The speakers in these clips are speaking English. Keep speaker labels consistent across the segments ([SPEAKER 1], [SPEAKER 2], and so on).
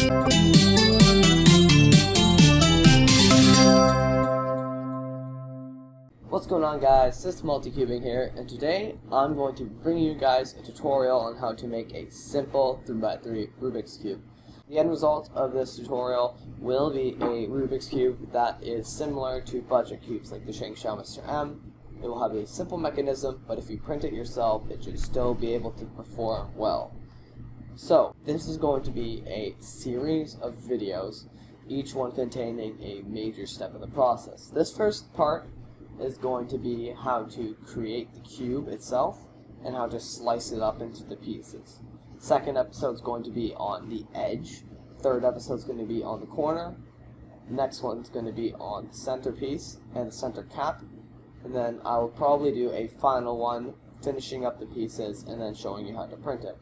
[SPEAKER 1] What's going on, guys? This is Multicubing here, and today I'm going to bring you guys a tutorial on how to make a simple 3x3 Rubik's Cube. The end result of this tutorial will be a Rubik's Cube that is similar to budget cubes like the Shang-Xiao Mr. M. It will have a simple mechanism, but if you print it yourself, it should still be able to perform well. So, this is going to be a series of videos, each one containing a major step of the process. This first part is going to be how to create the cube itself and how to slice it up into the pieces. Second episode is going to be on the edge. Third episode is going to be on the corner. Next one is going to be on the centerpiece and the center cap. And then I will probably do a final one, finishing up the pieces and then showing you how to print it.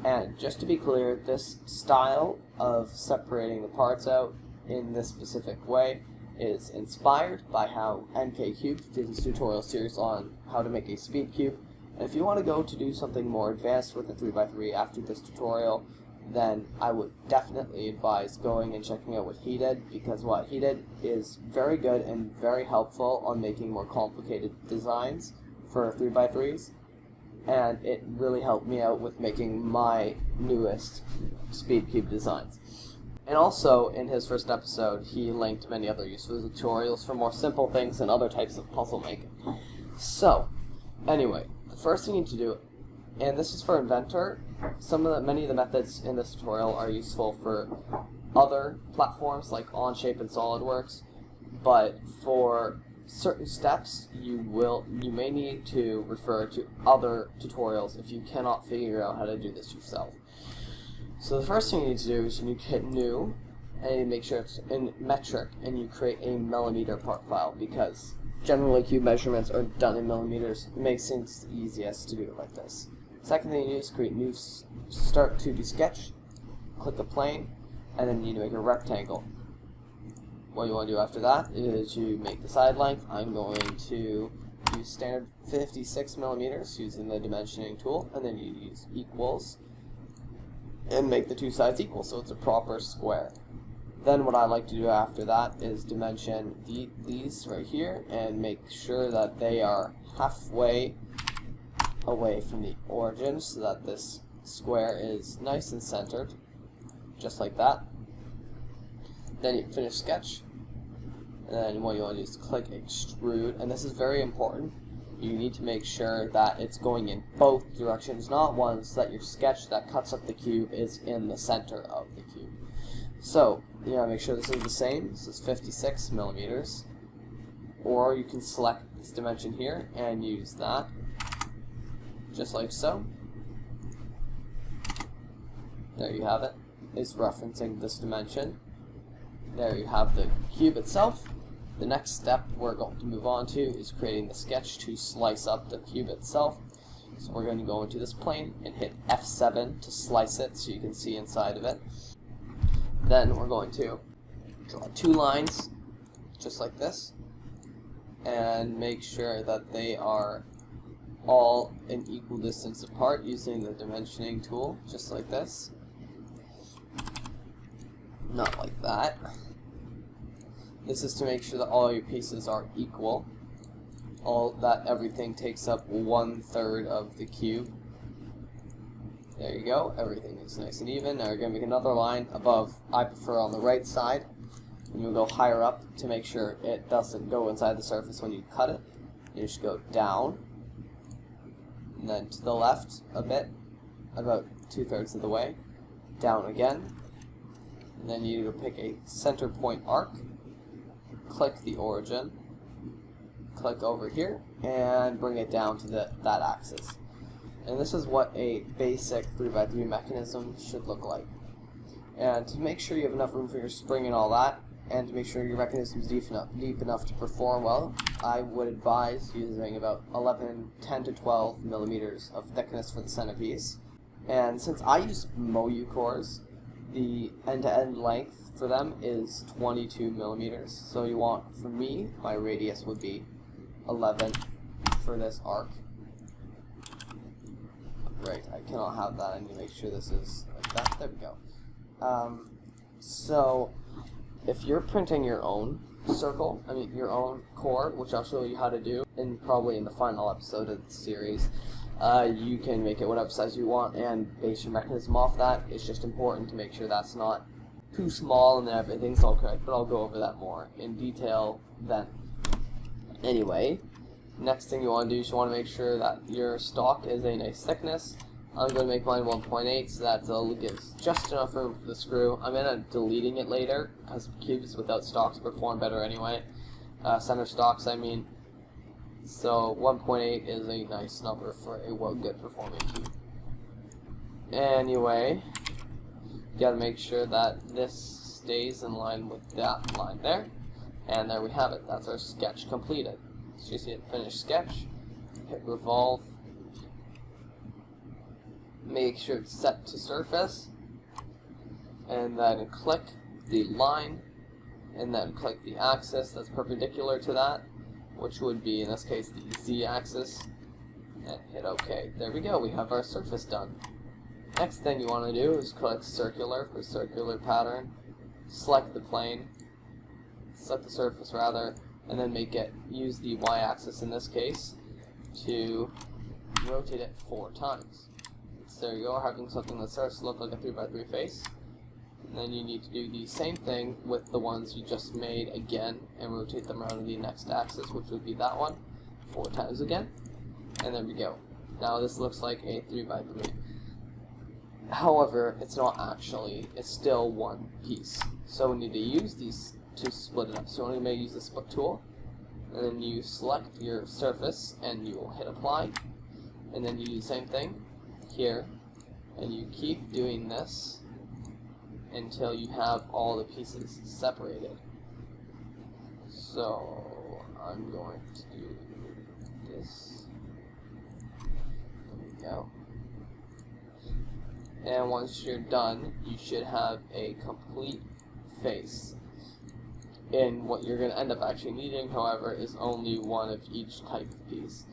[SPEAKER 1] And just to be clear, this style of separating the parts out in this specific way is inspired by how NK Cube did his tutorial series on how to make a speed cube. And if you want to go to do something more advanced with the 3x3 after this tutorial, then I would definitely advise going and checking out what he did, because what he did is very good and very helpful on making more complicated designs for 3x3s, and it really helped me out with making my newest speed cube designs. And also, in his first episode, he linked many other useful tutorials for more simple things and other types of puzzle making. So, anyway, the first thing you need to do, and this is for Inventor, many of the methods in this tutorial are useful for other platforms like Onshape and SolidWorks, but for certain steps you may need to refer to other tutorials if you cannot figure out how to do this yourself. So the first thing you need to do is you need to hit New, and you make sure it's in metric, and you create a millimeter part file, because generally cube measurements are done in millimeters. It makes things easiest to do it like this. Second thing you do is create new Start 2D Sketch, click a plane, and then you need to make a rectangle. What you want to do after that is you make the side length. I'm going to use standard 56 millimeters using the dimensioning tool, and then you use equals and make the two sides equal so it's a proper square. Then what I like to do after that is dimension these right here and make sure that they are halfway away from the origin so that this square is nice and centered, just like that. Then you finish sketch, and then what you want to do is click Extrude, and this is very important. You need to make sure that it's going in both directions, not one, so that your sketch that cuts up the cube is in the center of the cube. So, you gotta make sure this is the same. This is 56 millimeters. Or you can select this dimension here and use that, just like so. There you have it. It's referencing this dimension. There you have the cube itself. The next step we're going to move on to is creating the sketch to slice up the cube itself. So we're going to go into this plane and hit F7 to slice it so you can see inside of it. Then we're going to draw two lines, just like this, and make sure that they are all an equal distance apart using the dimensioning tool, just like this. Not like that. This is to make sure that all your pieces are equal. Everything takes up 1/3 of the cube. There you go, everything is nice and even. Now we're going to make another line above, I prefer on the right side. And we'll go higher up to make sure it doesn't go inside the surface when you cut it. You just go down, and then to the left a bit, about 2/3 of the way, down again. And then you pick a center point arc, click the origin, click over here, and bring it down to that axis. And this is what a basic 3x3 mechanism should look like. And to make sure you have enough room for your spring and all that, and to make sure your mechanism is deep enough to perform well, I would advise using about 10 to 12 millimeters of thickness for the centerpiece. And since I use MOU cores, the end-to-end length for them is 22 millimeters. So you want, for me, my radius would be 11 for this arc. Right, I cannot have that. I need to make sure this is like that. There we go. So if you're printing your own circle, your own core, which I'll show you how to do probably in the final episode of the series, you can make it whatever size you want and base your mechanism off that. It's just important to make sure that's not too small and that everything's all correct, but I'll go over that more in detail then. Anyway, next thing you want to do is you want to make sure that your stock is a nice thickness. I'm going to make mine 1.8 so that gives just enough room for the screw. I'm going to end up deleting it later because cubes without stocks perform better anyway. Center stocks, I mean. So 1.8 is a nice number for a good performing cube. Anyway, you got to make sure that this stays in line with that line there. And there we have it. That's our sketch completed. So you see it, finish sketch, hit revolve. Make sure it's set to surface, and then click the line, and then click the axis that's perpendicular to that, which would be in this case the z-axis, and hit OK. There we go, we have our surface done. Next thing you want to do is click circular for circular pattern, select the plane, select the surface rather, and then use the y-axis in this case to rotate it 4 times. So there you go, having something that starts to look like a 3x3 face. And then you need to do the same thing with the ones you just made again and rotate them around the next axis, which would be that one, 4 times again. And there we go. Now this looks like a 3x3. However, it's not actually, it's still one piece. So we need to use these to split it up. So we're going to use the split tool, and then you select your surface and you will hit apply. And then you do the same thing here, and you keep doing this until you have all the pieces separated. So I'm going to do this. There we go. And once you're done, you should have a complete face. And what you're going to end up actually needing, however, is only one of each type of piece.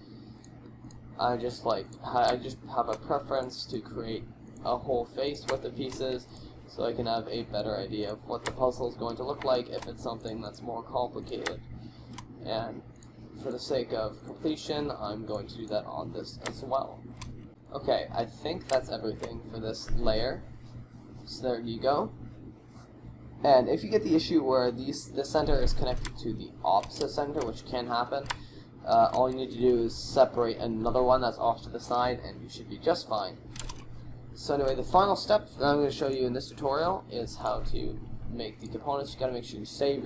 [SPEAKER 1] I just have a preference to create a whole face with the pieces so I can have a better idea of what the puzzle is going to look like if it's something that's more complicated. And for the sake of completion, I'm going to do that on this as well. Okay, I think that's everything for this layer. So there you go. And if you get the issue where the center is connected to the opposite center, which can happen, all you need to do is separate another one that's off to the side, and you should be just fine. So anyway, the final step that I'm going to show you in this tutorial is how to make the components. You got to make sure you save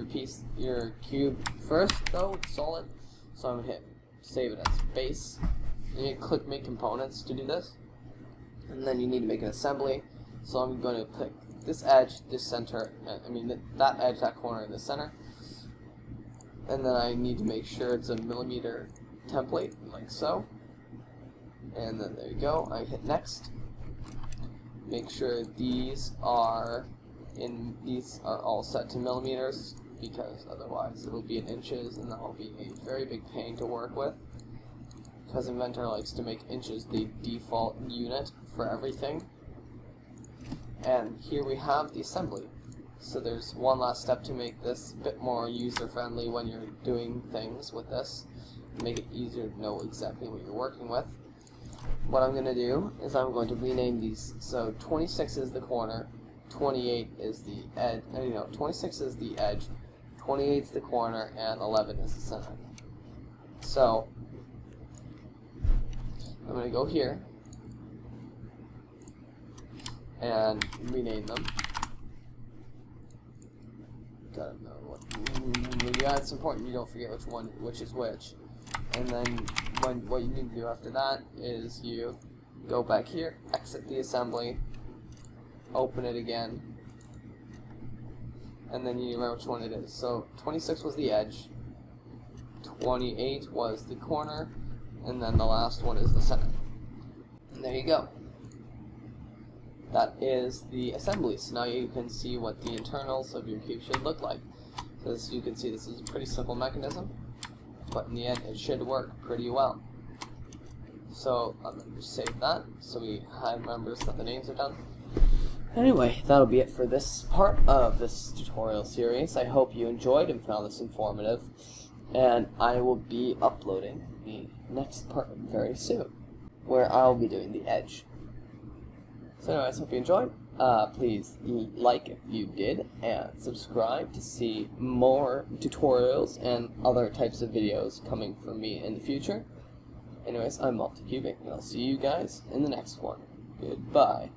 [SPEAKER 1] your cube first, though it's solid. So I'm going to hit save it as base, and you click make components to do this, and then you need to make an assembly. So I'm going to click this edge, this center, that edge, that corner, in the center. And then I need to make sure it's a millimeter template, like so. And then there you go, I hit next. Make sure these are all set to millimeters, because otherwise it'll be in inches, and that will be a very big pain to work with. Because Inventor likes to make inches the default unit for everything. And here we have the assembly. So there's one last step to make this a bit more user-friendly when you're doing things with this. Make it easier to know exactly what you're working with. What I'm going to do is I'm going to rename these. So 26 is the corner, 28 is the edge, 26 is the edge, 28 is the corner, and 11 is the center. So I'm going to go here and rename them. Gotta know yeah, it's important you don't forget which is which. And then what you need to do after that is you go back here, exit the assembly, open it again, and then you remember which one it is. So 26 was the edge, 28 was the corner, and then the last one is the center. And there you go. That is the assembly. So now you can see what the internals of your cube should look like. So as you can see, this is a pretty simple mechanism, but in the end it should work pretty well. So I'm going to save that so we remember that the names are done. Anyway, that'll be it for this part of this tutorial series. I hope you enjoyed and found this informative, and I will be uploading the next part very soon, where I'll be doing the edge. So anyways, hope you enjoyed. Please like if you did, and subscribe to see more tutorials and other types of videos coming from me in the future. Anyways, I'm Multicubing, and I'll see you guys in the next one. Goodbye.